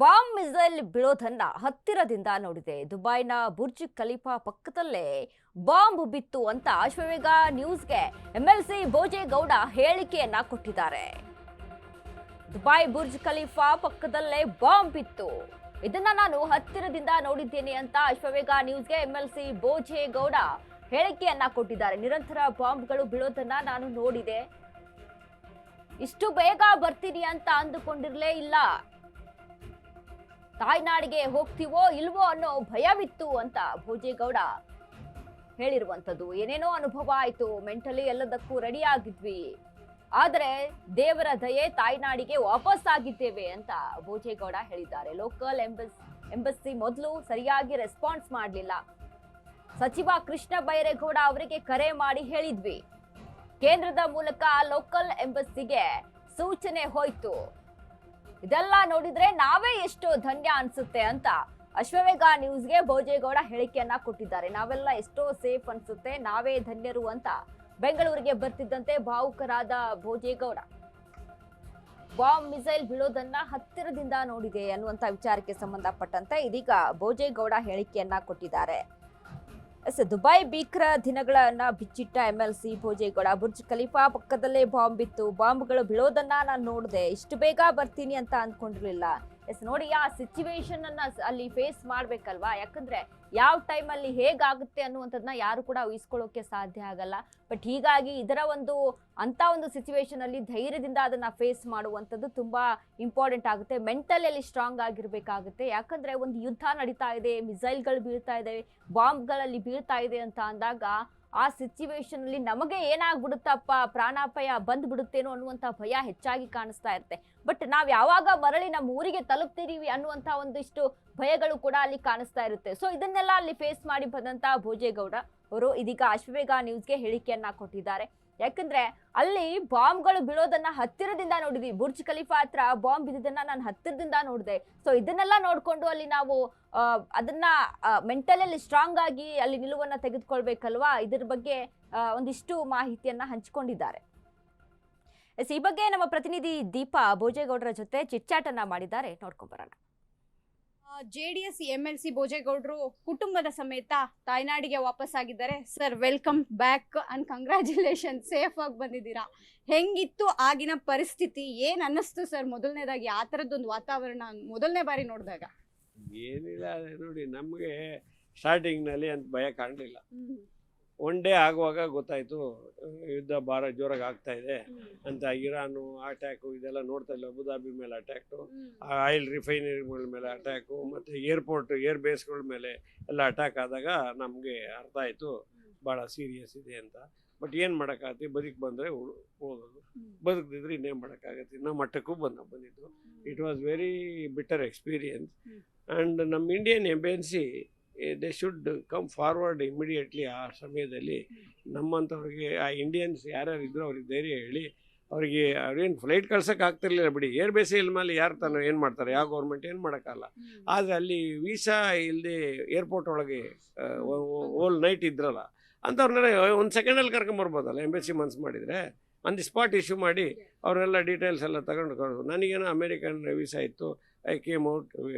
Bomb missile ಬೀಳೋದನ್ನ ಹತ್ತಿರದಿಂದ ನೋಡಿದೆ. ದುಬೈನ ಬುರ್ಜ್ ಖಲೀಫಾ ಪಕ್ಕದಲ್ಲೇ ಬಾಂಬ್ ಬಿತ್ತು ಅಂತ ಅಶ್ವವೇಗ ನ್ಯೂಸ್ಗೆ ಎಂಎಲ್ಸಿ ಭೋಜೇಗೌಡ ಹೇಳಿಕೆಯನ್ನ ಕೊಟ್ಟಿದ್ದಾರೆ. ದುಬೈ ಬುರ್ಜ್ ಖಲೀಫಾ ಪಕ್ಕದಲ್ಲೇ ಬಾಂಬ್ ಬಿತ್ತು, ಇದನ್ನ ನಾನು ಹತ್ತಿರದಿಂದ ನೋಡಿದ್ದೇನೆ ಅಂತ ಅಶ್ವವೇಗ ನ್ಯೂಸ್ಗೆ ಎಂಎಲ್ಸಿ ಭೋಜೇಗೌಡ ಹೇಳಿಕೆಯನ್ನ ಕೊಟ್ಟಿದ್ದಾರೆ. ನಿರಂತರ ಬಾಂಬ್ಗಳು ಬೀಳೋದನ್ನ ನಾನು ನೋಡಿದೆ, ಇಷ್ಟು ಬೇಗ ಬರ್ತೀನಿ ಅಂತ ಅಂದುಕೊಂಡಿರ್ಲೇ ಇಲ್ಲ. ತಾಯ್ನಾಡಿಗೆ ಹೋಗ್ತೀವೋ ಇಲ್ವೋ ಅನ್ನೋ ಭಯವಿತ್ತು ಅಂತ ಭೋಜೇಗೌಡ ಹೇಳಿರುವಂಥದ್ದು. ಏನೇನೋ ಅನುಭವ ಆಯ್ತು, ಮೆಂಟಲಿ ಎಲ್ಲದಕ್ಕೂ ರೆಡಿ ಆಗಿದ್ವಿ, ಆದರೆ ದೇವರ ದಯೆ ತಾಯ್ನಾಡಿಗೆ ವಾಪಸ್ ಆಗಿದ್ದೇವೆ ಅಂತ ಭೋಜೇಗೌಡ ಹೇಳಿದ್ದಾರೆ. ಲೋಕಲ್ ಎಂಬಸಿ ಮೊದಲು ಸರಿಯಾಗಿ ರೆಸ್ಪಾನ್ಸ್ ಮಾಡಲಿಲ್ಲ. ಸಚಿವ ಕೃಷ್ಣ ಬೈರೇಗೌಡ ಅವರಿಗೆ ಕರೆ ಮಾಡಿ ಹೇಳಿದ್ವಿ, ಕೇಂದ್ರದ ಮೂಲಕ ಲೋಕಲ್ ಎಂಬಸಿಗೆ ಸೂಚನೆ ಹೋಯ್ತು. ಇದೆಲ್ಲ ನೋಡಿದ್ರೆ ನಾವೇ ಎಷ್ಟು ಧನ್ಯ ಅನ್ಸುತ್ತೆ ಅಂತ ಅಶ್ವವೇಗ ನ್ಯೂಸ್ಗೆ ಭೋಜೇಗೌಡ ಹೇಳಿಕೆಯನ್ನ ಕೊಟ್ಟಿದ್ದಾರೆ. ನಾವೆಲ್ಲ ಎಷ್ಟೋ ಸೇಫ್ ಅನ್ಸುತ್ತೆ, ನಾವೇ ಧನ್ಯರು ಅಂತ ಬೆಂಗಳೂರಿಗೆ ಬರ್ತಿದ್ದಂತೆ ಭಾವುಕರಾದ ಭೋಜೇಗೌಡ ಬಾಂಬ್ ಮಿಸೈಲ್ ಬೀಳೋದನ್ನ ಹತ್ತಿರದಿಂದ ನೋಡಿದೆ ಅನ್ನುವಂತ ವಿಚಾರಕ್ಕೆ ಸಂಬಂಧಪಟ್ಟಂತೆ ಇದೀಗ ಭೋಜೇಗೌಡ ಹೇಳಿಕೆಯನ್ನ ಕೊಟ್ಟಿದ್ದಾರೆ. ದುಬೈ ಭೀಕರ ದಿನಗಳನ್ನ ಬಿಚ್ಚಿಟ್ಟ ಎಂಎಲ್ಸಿ ಭೋಜೇಗೌಡ ಬುರ್ಜ್ ಖಲೀಫಾ ಪಕ್ಕದಲ್ಲೇ ಬಾಂಬ್ ಬಿತ್ತು, ಬಾಂಬ್ಗಳು ಬೀಳೋದನ್ನ ನಾನು ನೋಡಿದೆ, ಇಷ್ಟು ಬೇಗ ಬರ್ತೀನಿ ಅಂತ ಅಂದ್ಕೊಂಡಿರ್ಲಿಲ್ಲ. ನೋಡಿ, ಆ ಸಿಚುವೇಶನ್ ಅನ್ನ ಅಲ್ಲಿ ಫೇಸ್ ಮಾಡ್ಬೇಕಲ್ವಾ, ಯಾಕಂದ್ರೆ ಯಾವ ಟೈಮಲ್ಲಿ ಹೇಗಾಗುತ್ತೆ ಅನ್ನುವಂಥದ್ದನ್ನ ಯಾರು ಕೂಡ ಊಹಿಸ್ಕೊಳ್ಳೋಕೆ ಸಾಧ್ಯ ಆಗಲ್ಲ. ಬಟ್ ಹೀಗಾಗಿ ಇದರ ಅಂತ ಒಂದು ಸಿಚುವೇಶನ್ ಅಲ್ಲಿ ಧೈರ್ಯದಿಂದ ಅದನ್ನ ಫೇಸ್ ಮಾಡುವಂಥದ್ದು ತುಂಬಾ ಇಂಪಾರ್ಟೆಂಟ್ ಆಗುತ್ತೆ. ಮೆಂಟಲಿ ಸ್ಟ್ರಾಂಗ್ ಆಗಿರ್ಬೇಕಾಗುತ್ತೆ. ಯಾಕಂದ್ರೆ ಒಂದು ಯುದ್ಧ ನಡೀತಾ ಇದೆ, ಮಿಸೈಲ್ಗಳು ಬೀಳ್ತಾ ಇದೆ, ಬಾಂಬ್ಗಳಲ್ಲಿ ಬೀಳ್ತಾ ಇದೆ ಅಂತ ಅಂದಾಗ ಆ ಸಿಚುವೇಶನ್ ಅಲ್ಲಿ ನಮಗೆ ಏನಾಗ್ಬಿಡುತ್ತಪ್ಪ, ಪ್ರಾಣಾಪಾಯ ಬಂದ್ಬಿಡುತ್ತೇನೋ ಅನ್ನುವಂಥ ಭಯ ಹೆಚ್ಚಾಗಿ ಕಾಣಿಸ್ತಾ ಇರುತ್ತೆ. ಬಟ್ ನಾವ್ ಯಾವಾಗ ಮರಳಿ ನಮ್ಮ ಊರಿಗೆ ತಲುಪ್ತೀವಿ ಅನ್ನುವಂಥ ಒಂದಿಷ್ಟು ಭಯಗಳು ಕೂಡ ಅಲ್ಲಿ ಕಾಣಿಸ್ತಾ ಇರುತ್ತೆ. ಸೊ ಇದನ್ನೆಲ್ಲ ಅಲ್ಲಿ ಫೇಸ್ ಮಾಡಿ ಬಂದಂತ ಭೋಜೇಗೌಡ ಅವರು ಇದೀಗ ಅಶ್ವವೇಗ ನ್ಯೂಸ್ಗೆ ಹೇಳಿಕೆಯನ್ನ ಕೊಟ್ಟಿದ್ದಾರೆ. ಯಾಕಂದ್ರೆ ಅಲ್ಲಿ ಬಾಂಬ್ಗಳು ಬೀಳೋದನ್ನ ಹತ್ತಿರದಿಂದ ನೋಡಿದ್ವಿ, ಬುರ್ಜ್ ಖಲೀಫಾ ಹತ್ರ ಬಾಂಬ್ ಬಿದ್ದದನ್ನ ನಾನು ಹತ್ತಿರದಿಂದ ನೋಡಿದೆ. ಸೊ ಇದನ್ನೆಲ್ಲ ನೋಡ್ಕೊಂಡು ಅಲ್ಲಿ ನಾವು ಅದನ್ನ ಮೆಂಟಲಿ ಸ್ಟ್ರಾಂಗ್ ಆಗಿ ಅಲ್ಲಿ ನಿಲುವನ್ನ ತೆಗೆದುಕೊಳ್ಬೇಕಲ್ವಾ, ಇದ್ರ ಬಗ್ಗೆ ಒಂದಿಷ್ಟು ಮಾಹಿತಿಯನ್ನ ಹಂಚಿಕೊಂಡಿದ್ದಾರೆ. ಈ ಬಗ್ಗೆ ನಮ್ಮ ಪ್ರತಿನಿಧಿ ದೀಪಾ ಭೋಜೇಗೌಡರ ಜೊತೆ ಚಿಟ್ಚಾಟ್ ಅನ್ನ ಮಾಡಿದ್ದಾರೆ, ನೋಡ್ಕೊಂಡ್ ಬರೋಣ. ಜೆಡಿಎಸ್ ಎಂಎಲ್ಸಿ ಭೋಜೇಗೌಡರು ಕುಟುಂಬದ ಸಮೇತ ತಾಯ್ನಾಡಿಗೆ ವಾಪಸ್ ಆಗಿದ್ದಾರೆ. Sir, welcome back and congratulation, safe ಆಗಿ ಬಂದಿದ್ದೀರಾ. ಹೆಂಗಿತ್ತು ಆಗಿನ ಪರಿಸ್ಥಿತಿ, ಏನ್ ಅನ್ನಿಸ್ತು ಸರ್ ಮೊದಲನೇದಾಗಿ ಆ ಥರದ್ದೊಂದು ವಾತಾವರಣ ಮೊದಲನೇ ಬಾರಿ ನೋಡಿದಾಗ? ಏನಿಲ್ಲ ನೋಡಿ, ನಮಗೆ ಸ್ಟಾರ್ಟಿಂಗ್ನಲ್ಲಿ ಅಂತ ಭಯ ಕಾಣಲಿಲ್ಲ. ಒನ್ ಡೇ ಆಗುವಾಗ ಗೊತ್ತಾಯಿತು ಯುದ್ಧ ಭಾಳ ಜೋರಾಗಿ ಆಗ್ತಾ ಇದೆ ಅಂತ. ಇರಾನು ಅಟ್ಯಾಕು ಇದೆಲ್ಲ ನೋಡ್ತಾ ಇಲ್ಲ, ಅಬುದಾಬಿ ಮೇಲೆ ಅಟ್ಯಾಕು, ಆಯಿಲ್ ರಿಫೈನರಿಗಳ ಮೇಲೆ ಅಟ್ಯಾಕು, ಮತ್ತು ಏರ್ಪೋರ್ಟ್ ಏರ್ ಬೇಸ್ಗಳ ಮೇಲೆ ಎಲ್ಲ ಅಟ್ಯಾಕ್ ಆದಾಗ ನಮಗೆ ಅರ್ಥ ಆಯಿತು ಭಾಳ ಸೀರಿಯಸ್ ಇದೆ ಅಂತ. ಬಟ್ ಏನು ಮಾಡೋಕ್ಕಾಗತ್ತೆ, ಬದುಕಿ ಬಂದರೆ ಹೋಗೋದು, ಬದುಕದಿದ್ರೆ ಇನ್ನೇನು ಮಾಡೋಕ್ಕಾಗತ್ತೆ. ನಮ್ಮ ಮಟ್ಟಕ್ಕೂ ಬಂದಿದ್ದು. It was very bitter experience. And ನಮ್ಮ Indian embassy they should come forward immediately. ಆ ಸಮಯದಲ್ಲಿ ನಮ್ಮಂಥವ್ರಿಗೆ, ಆ ಇಂಡಿಯನ್ಸ್ ಯಾರ್ಯಾರು ಇದ್ರು ಅವ್ರಿಗೆ ಧೈರ್ಯ ಹೇಳಿ, ಅವ್ರಿಗೆ ಅವ್ರೇನು ಫ್ಲೈಟ್ ಕಳ್ಸೋಕೆ ಆಗ್ತಿರ್ಲಿಲ್ಲ ಬಿಡಿ, ಏರ್ ಬೇಸ್ ಮೇಲೆ ಯಾರು ತಾನು ಏನು ಮಾಡ್ತಾರೆ, ಯಾವ ಗೌರ್ಮೆಂಟ್ ಏನು ಮಾಡೋಕ್ಕಲ್ಲ. ಆದರೆ ಅಲ್ಲಿ ವೀಸಾ ಇಲ್ಲದೆ ಏರ್ಪೋರ್ಟ್ ಒಳಗೆ ಓಲ್ ನೈಟ್ ಇದ್ರಲ್ಲ ಅಂಥವ್ರನ್ನೆಲ್ಲ ಒಂದು ಸೆಕೆಂಡಲ್ಲಿ ಕರ್ಕೊಂಬರ್ಬೋದಲ್ಲ, ಎಂಬೆಸಿ ಮನ್ಸು ಮಾಡಿದರೆ. ಆನ್ ದಿ ಸ್ಪಾಟ್ ಇಶ್ಯೂ ಮಾಡಿ ಅವರೆಲ್ಲ ಡೀಟೇಲ್ಸ್ ಎಲ್ಲ ತಗೊಂಡು ನನಗೇನೋ ಅಮೇರಿಕನ್ ವೀಸಾ ಇತ್ತು, ಐ ಕೇಮ್ ಔಟ್,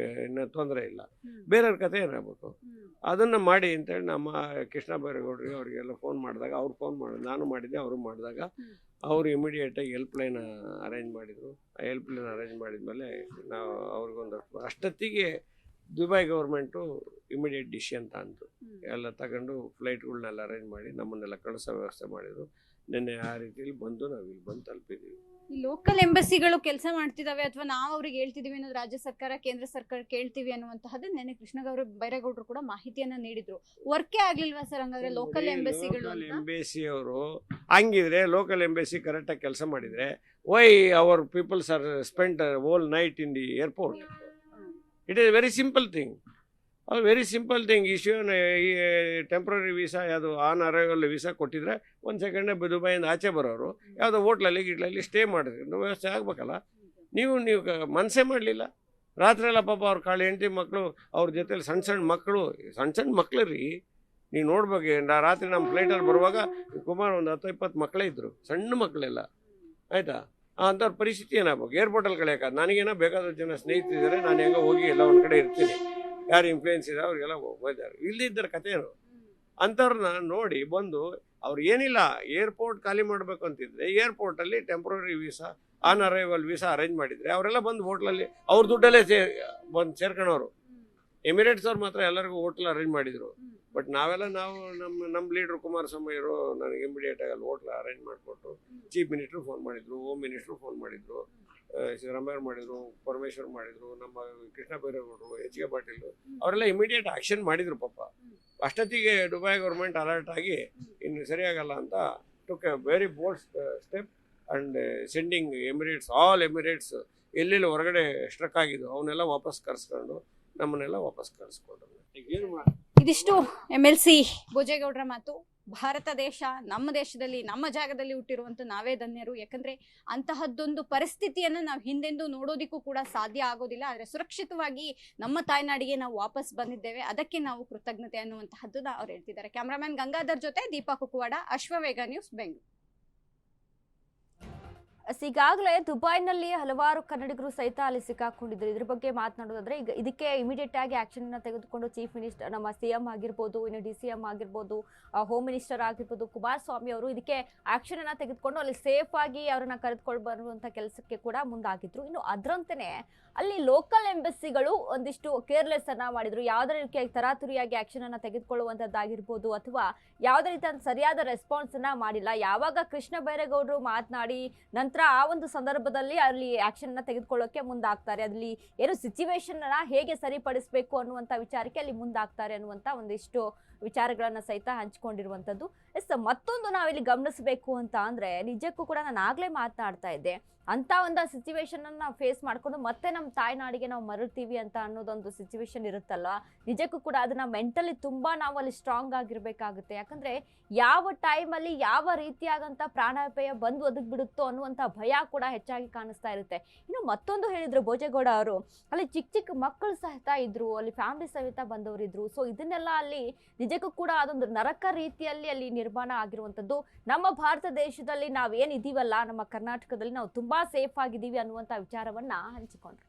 ಇನ್ನೂ ತೊಂದರೆ ಇಲ್ಲ. ಬೇರೆಯವ್ರ ಕತೆ ಏನಾಗಬೇಕು, ಅದನ್ನು ಮಾಡಿ ಅಂತೇಳಿ ನಮ್ಮ ಕೃಷ್ಣ ಬೈರೇಗೌಡರಿಗೆ ಅವರಿಗೆಲ್ಲ ಫೋನ್ ಮಾಡಿದಾಗ, ಅವ್ರು ಫೋನ್ ಮಾಡಿದ್ರು, ನಾನು ಮಾಡಿದ್ದೆ, ಅವರು ಮಾಡಿದಾಗ ಅವರು ಇಮಿಡಿಯೇಟಾಗಿ ಹೆಲ್ಪ್ಲೈನ್ ಅರೇಂಜ್ ಮಾಡಿದರು. ಆ ಹೆಲ್ಪ್ಲೈನ್ ಅರೇಂಜ್ ಮಾಡಿದ್ಮೇಲೆ ನಾವು ಅವ್ರಿಗೊಂದಷ್ಟು ಅಷ್ಟೊತ್ತಿಗೆ ದುಬೈ ಗೌರ್ಮೆಂಟು ಇಮಿಡಿಯೇಟ್ ಡಿಸಿಷನ್ ಅಂತು, ಎಲ್ಲ ತಗೊಂಡು ಫ್ಲೈಟ್ಗಳನ್ನೆಲ್ಲ ಅರೇಂಜ್ ಮಾಡಿ ನಮ್ಮನ್ನೆಲ್ಲ ಕಳಿಸೋ ವ್ಯವಸ್ಥೆ ಮಾಡಿದರು. ನಿನ್ನೆ ಆ ರೀತಿಯಲ್ಲಿ ಬಂದು ನಾವು ಇಲ್ಲಿ ಬಂದು ತಲುಪಿದ್ದೀವಿ. ಈ ಲೋಕಲ್ ಎಂಬಸಿಗಳು ಕೆಲಸ ಮಾಡ್ತಿದ್ದಾವೆ ಅಥವಾ ನಾವು ಅವ್ರಿಗೆ ಹೇಳ್ತಿದೀವಿ ಅನ್ನೋದು ರಾಜ್ಯ ಸರ್ಕಾರ ಕೇಂದ್ರ ಸರ್ಕಾರ ಕೇಳ್ತೀವಿ ಅನ್ನುವಂತಹದ್ದು ನೆನ್ನೆ ಕೃಷ್ಣ ಬೈರೇಗೌಡರು ಕೂಡ ಮಾಹಿತಿಯನ್ನ ನೀಡಿದ್ರು. ವರ್ಕೇ ಆಗ್ಲಿಲ್ವಾ ಸರ್ ಹಂಗಾದ್ರೆ ಲೋಕಲ್ ಎಂಬಸಿಗಳು? ಎಂಬಸಿ ಅವರು ಹಂಗಿದ್ರೆ, ಲೋಕಲ್ ಎಂಬಸಿ ಕರೆಕ್ಟಾಗಿ ಕೆಲಸ ಮಾಡಿದ್ರೆ, why our peoples are spend whole night in the airport? It is very simple thing. ಅದು very simple thing. Issue temporary visa, ಯಾವುದು ಆನ್ ಅರೈವಲ್ ವೀಸಾ ಕೊಟ್ಟಿದ್ರೆ ಒಂದು ಸೆಕೆಂಡೇ ದುಬೈಯಿಂದ ಆಚೆ ಬರೋರು ಯಾವುದೋ ಹೋಟ್ಲಲ್ಲಿ ಗಿಟ್ಲಲ್ಲಿ ಸ್ಟೇ ಮಾಡಿದ್ರೆ ವ್ಯವಸ್ಥೆ ಆಗಬೇಕಲ್ಲ. ನೀವು ಮನಸ್ಸೇ ಮಾಡಲಿಲ್ಲ. ರಾತ್ರಿ ಎಲ್ಲ ಪಾಪ ಅವ್ರ ಕಾಳು ಹೆಂಡತಿ ಮಕ್ಕಳು, ಅವ್ರ ಜೊತೆಲಿ ಸಣ್ಣ ಮಕ್ಕಳು ರೀ, ನೀವು ನೋಡ್ಬೇಕು. ರಾತ್ರಿ ನಮ್ಮ ಫ್ಲೈಟಲ್ಲಿ ಬರುವಾಗ ಕುಮಾರ್ ಒಂದು 10-20 ಮಕ್ಕಳೇ ಇದ್ದರು, ಸಣ್ಣ ಮಕ್ಕಳೆಲ್ಲ, ಆಯಿತಾ. ಅಂಥವ್ರ ಪರಿಸ್ಥಿತಿ ಏನಾಗಬೇಕು? ಏರ್ಪೋರ್ಟಲ್ಲಿ ಕಳೆಯೋಕ್ಕಾಗ ನನಗೇನೋ ಬೇಕಾದ ಜನ ಸ್ನೇಹಿತರಿದ್ದಾರೆ, ನಾನು ಹೆಂಗೋ ಹೋಗಿ ಎಲ್ಲ ಒಂದು ಕಡೆ ಇರ್ತೀನಿ, ಯಾರು ಇನ್ಫ್ಲೂಯೆನ್ಸ್ ಇದೆ ಅವ್ರಿಗೆಲ್ಲ ಹೋಗಿದ್ದಾರೆ. ಇಲ್ಲದಿದ್ದರೆ ಕಥೆನು ಅಂಥವ್ರನ್ನ ನೋಡಿ ಬಂದು ಅವ್ರು ಏನಿಲ್ಲ, ಏರ್ಪೋರ್ಟ್ ಖಾಲಿ ಮಾಡಬೇಕು ಅಂತಿದ್ರೆ ಏರ್ಪೋರ್ಟಲ್ಲಿ temporary visa, on arrival visa arrange ಮಾಡಿದರೆ ಅವರೆಲ್ಲ ಬಂದು ಹೋಟ್ಲಲ್ಲಿ ಅವ್ರ ದುಡ್ಡಲ್ಲೇ ಬಂದು ಸೇರ್ಕೊಳ್ಳೋರು. ಎಮಿರೇಟ್ಸ್ ಅವ್ರು ಮಾತ್ರ ಎಲ್ಲರಿಗೂ ಹೋಟ್ಲ್ ಅರೇಂಜ್ ಮಾಡಿದರು. ಬಟ್ ನಾವು ನಮ್ಮ ಲೀಡ್ರು ಕುಮಾರಸ್ವಾಮಿ ಅವರು ನನಗೆ ಇಮಿಡಿಯೇಟಾಗಿ ಅಲ್ಲಿ ಹೋಟ್ಲ್ ಅರೇಂಜ್ ಮಾಡಿಕೊಟ್ಟು ಚೀಫ್ ಮಿನಿಸ್ಟ್ರು ಫೋನ್ ಮಾಡಿದರು, ಹೋಮ್ ಮಿನಿಸ್ಟ್ರು ಫೋನ್ ಮಾಡಿದರು, ಸಿದ್ದರಾಮಯ್ಯ ಮಾಡಿದರು, ಪರಮೇಶ್ವರ್ ಮಾಡಿದರು, ನಮ್ಮ ಕೃಷ್ಣ ಬೈರೇಗೌಡರು, ಎಚ್ ಕೆ ಪಾಟೀಲ್ ಅವರೆಲ್ಲ ಇಮಿಡಿಯೇಟ್ ಆ್ಯಕ್ಷನ್ ಮಾಡಿದರು. ಪಾಪ ಅಷ್ಟೊತ್ತಿಗೆ ದುಬೈ ಗೌರ್ಮೆಂಟ್ ಅಲರ್ಟ್ ಆಗಿ ಇನ್ನು ಸರಿಯಾಗಲ್ಲ ಅಂತ took A very bold step and sending Emirates, all Emirates ಎಲ್ಲೆಲ್ಲಿ ಹೊರಗಡೆ ಸ್ಟ್ರಕ್ ಆಗಿದ್ದು ಅವನ್ನೆಲ್ಲ ವಾಪಸ್ ಕರೆಸ್ಕೊಂಡು ನಮ್ಮನ್ನೆಲ್ಲ ವಾಪಸ್ ಕರೆಸ್ಕೊಂಡ್ರು. ಇದಿಷ್ಟು MLC ಭೋಜೇಗೌಡರ ಮಾತು. ಭಾರತ ದೇಶ ನಮ್ಮ ದೇಶದಲ್ಲಿ, ನಮ್ಮ ಜಾಗದಲ್ಲಿ ಹುಟ್ಟಿರುವಂತ ನಾವೇ ಧನ್ಯರು. ಯಾಕಂದ್ರೆ ಅಂತಹದ್ದೊಂದು ಪರಿಸ್ಥಿತಿಯನ್ನು ನಾವು ಹಿಂದೆಂದೂ ನೋಡೋದಿಕ್ಕೂ ಕೂಡ ಸಾಧ್ಯ ಆಗೋದಿಲ್ಲ. ಆದರೆ ಸುರಕ್ಷಿತವಾಗಿ ನಮ್ಮ ತಾಯ್ನಾಡಿಗೆ ನಾವು ವಾಪಸ್ ಬಂದಿದ್ದೇವೆ, ಅದಕ್ಕೆ ನಾವು ಕೃತಜ್ಞತೆ ಅನ್ನುವಂತಹದ್ದನ್ನ ಅವ್ರು ಹೇಳ್ತಿದ್ದಾರೆ. ಕ್ಯಾಮ್ರಾಮನ್ ಗಂಗಾಧರ್ ಜೊತೆ ದೀಪಾ ಕುಕ್ಕುವಾಡ, ಅಶ್ವವೇಗ ನ್ಯೂಸ್, ಬೆಂಗಳೂರು. ಈಗಾಗಲೇ ದುಬೈನಲ್ಲಿ ಹಲವಾರು ಕನ್ನಡಿಗರು ಸಹಿತ ಅಲ್ಲಿ ಸಿಕ್ಕಾಕೊಂಡಿದ್ರು. ಇದ್ರ ಬಗ್ಗೆ ಮಾತನಾಡೋದಾದ್ರೆ ಈಗ ಇದಕ್ಕೆ ಇಮಿಡಿಯೇಟ್ ಆಗಿ ಆಕ್ಷನ್ ಅನ್ನ ತೆಗೆದುಕೊಂಡು ಚೀಫ್ ಮಿನಿಸ್ಟರ್, ನಮ್ಮ CM ಆಗಿರ್ಬೋದು, ಇನ್ನು DCM ಆಗಿರ್ಬೋದು, ಹೋಮ್ ಮಿನಿಸ್ಟರ್ ಆಗಿರ್ಬೋದು, ಕುಮಾರಸ್ವಾಮಿ ಅವರು ಇದಕ್ಕೆ ಆಕ್ಷನ್ ಅನ್ನ ತೆಗೆದುಕೊಂಡು ಅಲ್ಲಿ ಸೇಫ್ ಆಗಿ ಅವರನ್ನ ಕರೆದುಕೊಂಡು ಬರುವಂತ ಕೆಲಸಕ್ಕೆ ಕೂಡ ಮುಂದಾಗಿದ್ರು. ಇನ್ನು ಅದರಂತೆಯೇ ಅಲ್ಲಿ ಲೋಕಲ್ ಎಂಬಸಿಗಳು ಒಂದಿಷ್ಟು ಕೇರ್ಲೆಸ್ ಅನ್ನ ಮಾಡಿದ್ರು. ಯಾವುದೇ ರೀತಿಯಾಗಿ ತರಾತುರಿಯಾಗಿ ಆಕ್ಷನ್ ಅನ್ನ ತೆಗೆದುಕೊಳ್ಳುವಂತದ್ದಾಗಿರ್ಬೋದು ಅಥವಾ ಯಾವುದೇ ರೀತಿಯ ಸರಿಯಾದ ರೆಸ್ಪಾನ್ಸ್ ಅನ್ನ ಮಾಡಿಲ್ಲ. ಯಾವಾಗ ಕೃಷ್ಣ ಬೈರೇಗೌಡರು ಮಾತನಾಡಿ ನಂತರ ಆ ಒಂದು ಸಂದರ್ಭದಲ್ಲಿ ಅಲ್ಲಿ ಆಕ್ಷನ್ ಅನ್ನ ತೆಗೆದುಕೊಳ್ಳೋಕೆ ಮುಂದಾಗ್ತಾರೆ, ಅಲ್ಲಿ ಏನು ಸಿಚುವೇಶನ್ ಅನ್ನ ಹೇಗೆ ಸರಿಪಡಿಸಬೇಕು ಅನ್ನುವಂಥ ವಿಚಾರಕ್ಕೆ ಅಲ್ಲಿ ಮುಂದಾಗ್ತಾರೆ ಅನ್ನುವಂಥ ಒಂದಿಷ್ಟು ವಿಚಾರಗಳನ್ನ ಸಹಿತ ಹಂಚಿಕೊಂಡಿರುವಂಥದ್ದು. ಮತ್ತೊಂದು ನಾವಿಲ್ಲಿ ಗಮನಿಸಬೇಕು ಅಂತ ಅಂದ್ರೆ ನಿಜಕ್ಕೂ ಕೂಡ ನಾನು ಆಗ್ಲೇ ಮಾತನಾಡ್ತಾ ಇದ್ದೆ, ಅಂತ ಒಂದು ಸಿಚುವೇಶನ್ ಅನ್ನ ಫೇಸ್ ಮಾಡ್ಕೊಂಡು ಮತ್ತೆ ನಮ್ಮ ತಾಯ್ನಾಡಿಗೆ ನಾವು ಮರಳ್ತೀವಿ ಅಂತ ಅನ್ನೋದೊಂದು ಸಿಚುವೇಶನ್ ಇರುತ್ತಲ್ಲ, ನಿಜಕ್ಕೂ ಕೂಡ ಅದನ್ನ ಮೆಂಟಲಿ ತುಂಬಾ ನಾವು ಅಲ್ಲಿ ಸ್ಟ್ರಾಂಗ್ ಆಗಿರ್ಬೇಕಾಗುತ್ತೆ. ಯಾಕಂದ್ರೆ ಯಾವ ಟೈಮಲ್ಲಿ ಯಾವ ರೀತಿಯಾದಂಥ ಪ್ರಾಣಾಪಾಯ ಬಂದು ಒದಗ್ಬಿಡುತ್ತೋ ಅನ್ನುವಂಥ ಭಯ ಕೂಡ ಹೆಚ್ಚಾಗಿ ಕಾಣಿಸ್ತಾ ಇರುತ್ತೆ. ಇನ್ನು ಮತ್ತೊಂದು ಹೇಳಿದ್ರು ಭೋಜೇಗೌಡ ಅವರು, ಅಲ್ಲಿ ಚಿಕ್ಕ ಚಿಕ್ಕ ಮಕ್ಕಳು ಸಹಿತ ಇದ್ರು, ಅಲ್ಲಿ ಫ್ಯಾಮಿಲಿ ಸಹಿತ ಬಂದವರಿದ್ರು. ಸೊ ಇದನ್ನೆಲ್ಲ ಅಲ್ಲಿ ನಿಜಕ್ಕೂ ಕೂಡ ಅದೊಂದು ನರಕ ರೀತಿಯಲ್ಲಿ ಅಲ್ಲಿ ನಿರ್ಮಾಣ ಆಗಿರುವಂಥದ್ದು. ನಮ್ಮ ಭಾರತ ದೇಶದಲ್ಲಿ ನಾವೇನಿದೀವಲ್ಲ, ನಮ್ಮ ಕರ್ನಾಟಕದಲ್ಲಿ ನಾವು ತುಂಬಾ ಸೇಫ್ ಆಗಿದ್ದೀವಿ ಅನ್ನುವಂಥ ವಿಚಾರವನ್ನ ಹಂಚಿಕೊಂಡ್ರು.